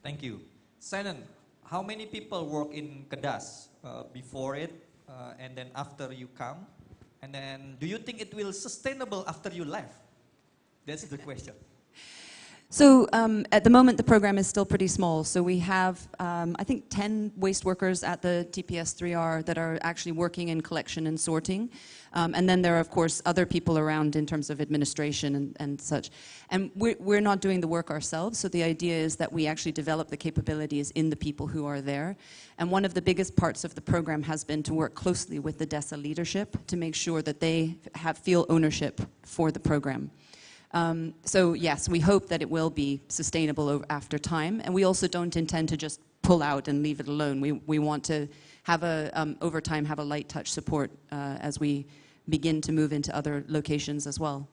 Thank you. Shannon, how many people work in Kedas before it, and then after you come? And then do you think it will sustainable after you left? That's the question. So at the moment, the program is still pretty small. So we have, I think, 10 waste workers at the TPS3R that are actually working in collection and sorting. And then there are, of course, other people around in terms of administration and such. And we're not doing the work ourselves. So the idea is that we actually develop the capabilities in the people who are there. And one of the biggest parts of the program has been to work closely with the DESA leadership to make sure that they feel ownership for the program. So yes, we hope that it will be sustainable after time, and we also don't intend to just pull out and leave it alone. We want to have over time have a light touch support as we begin to move into other locations as well.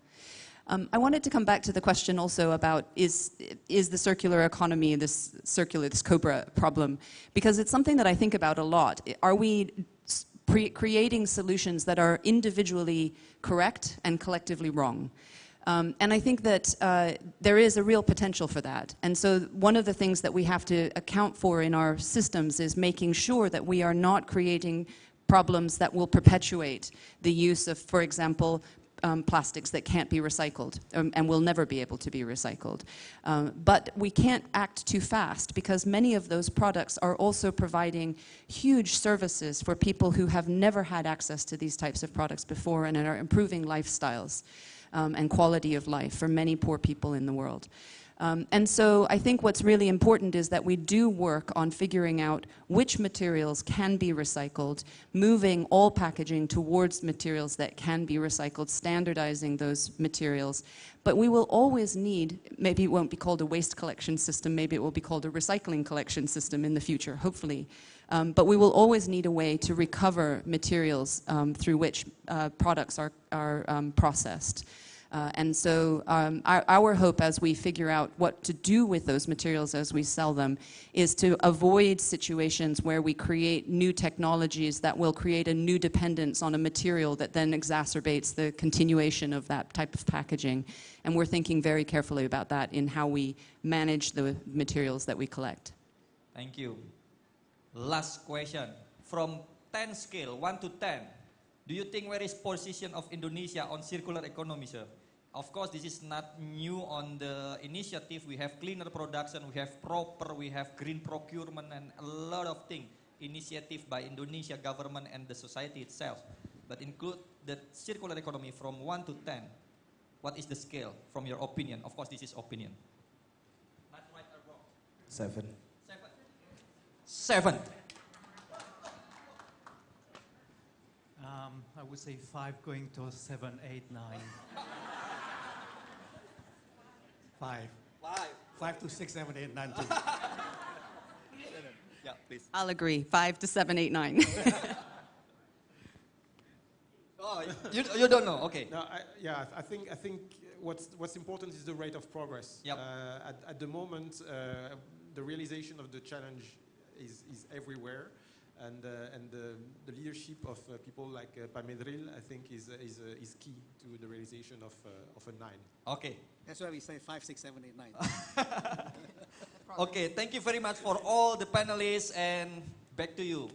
I wanted to come back to the question also about is the circular economy, this COBRA problem, because it's something that I think about a lot. Are we creating solutions that are individually correct and collectively wrong? And I think that there is a real potential for that. And so one of the things that we have to account for in our systems is making sure that we are not creating problems that will perpetuate the use of, for example, plastics that can't be recycled and will never be able to be recycled. But we can't act too fast because many of those products are also providing huge services for people who have never had access to these types of products before and are improving lifestyles and quality of life for many poor people in the world. And so I think what's really important is that we do work on figuring out which materials can be recycled, moving all packaging towards materials that can be recycled, standardizing those materials. But we will always need, maybe it won't be called a waste collection system, maybe it will be called a recycling collection system in the future, hopefully. But we will always need a way to recover materials through which products are processed. And so our hope as we figure out what to do with those materials as we sell them is to avoid situations where we create new technologies that will create a new dependence on a material that then exacerbates the continuation of that type of packaging. And we're thinking very carefully about that in how we manage the materials that we collect. Thank you. Last question. From 10 scale, 1 to 10, do you think where is position of Indonesia on circular economy, sir? Of course, this is not new on the initiative. We have cleaner production, we have proper, we have green procurement and a lot of things. Initiative by Indonesia government and the society itself. But include the circular economy from 1 to 10. What is the scale from your opinion? Of course, this is opinion. Not right or wrong. 7. 7. I would say 5 going to 7, 8, 9. 5. 5 to 6, 7, 8, 9, 2. Yeah, please. I'll agree, 5 to 7, 8, 9. Oh, you don't know, okay. No, I think what's important is the rate of progress. Yep. At the moment, the realization of the challenge is everywhere. And the leadership of people like Pamedril, I think, is key to the realization of a 9. Okay. That's why we say 5, 6, 7, 8, 9. Okay, thank you very much for all the panelists, and back to you.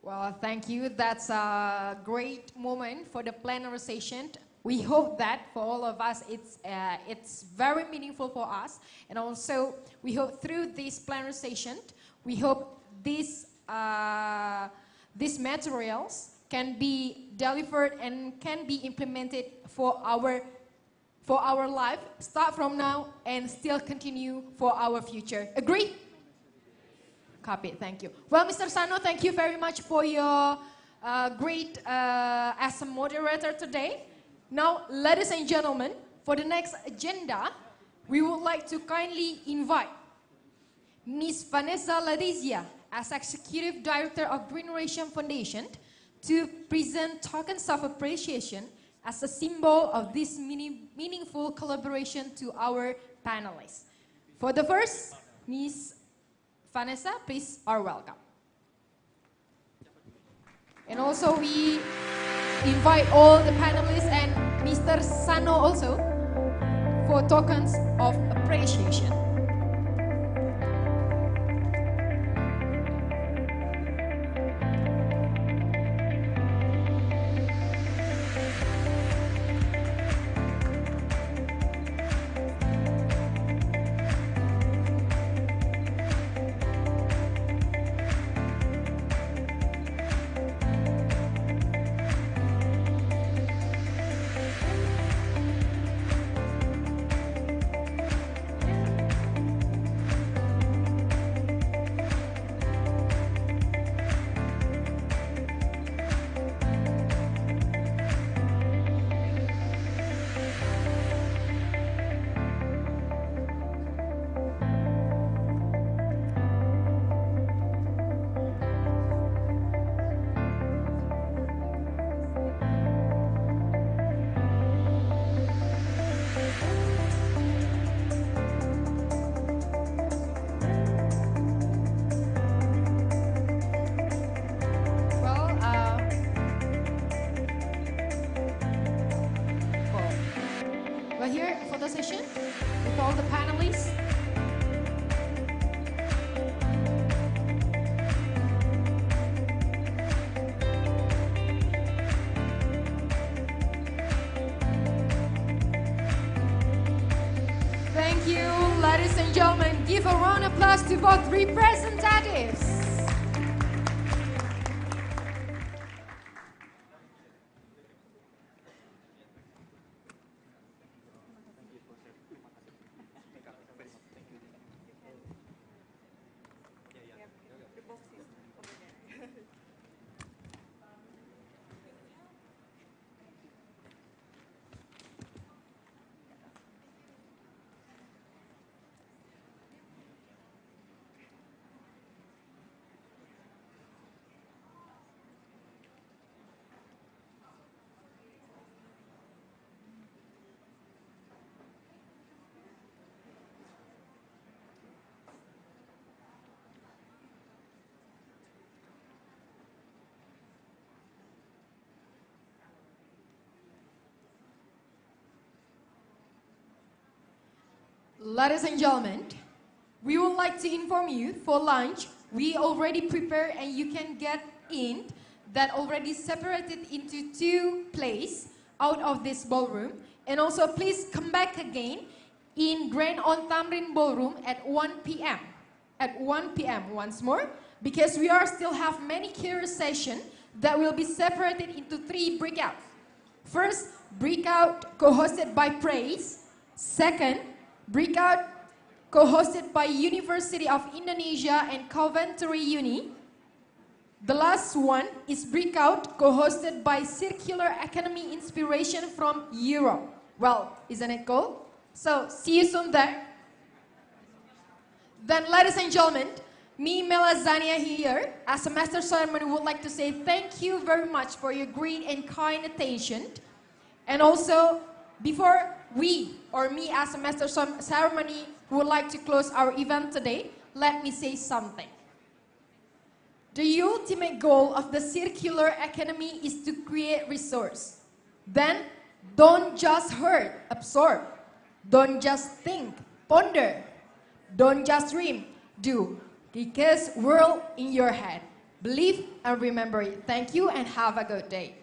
Well, thank you. That's a great moment for the plenary session. We hope that for all of us, it's very meaningful for us. And also, we hope through this plenary session, we hope these materials can be delivered and can be implemented for our life, start from now and still continue for our future. Agree? Copy, thank you. Well, Mr. Sano, thank you very much for your great as a moderator today. Now, ladies and gentlemen, for the next agenda, we would like to kindly invite Ms. Vanessa Ladizia as Executive Director of Greeneration Foundation to present tokens of appreciation as a symbol of this meaningful collaboration to our panelists. For the first, Ms. Vanessa, please are welcome. And also we invite all the panelists and Mr. Sano also for tokens of appreciation. We're here for the session with all the panelists. Ladies and gentlemen, give a round of applause to both representatives. Ladies and gentlemen, we would like to inform you for lunch, we already prepared and you can get in that already separated into 2 places out of this ballroom. And also please come back again in Grand On Tamrin Ballroom at 1 p.m. At 1 p.m. once more, because we are still have many curious sessions that will be separated into 3 breakouts. First, breakout co-hosted by Praise. Second, breakout co-hosted by University of Indonesia and Coventry Uni. The last one is breakout co-hosted by Circular Economy Inspiration from Europe. Well, isn't it cool? So, see you soon there. Then, ladies and gentlemen, me, Mela Zania here, as a master ceremony, would like to say thank you very much for your great and kind attention. And also, before we, or me as a master ceremony, would like to close our event today, let me say something. The ultimate goal of the circular economy is to create resource. Then, don't just hear, absorb. Don't just think, ponder. Don't just dream, do. Because world in your head. Believe and remember it. Thank you and have a good day.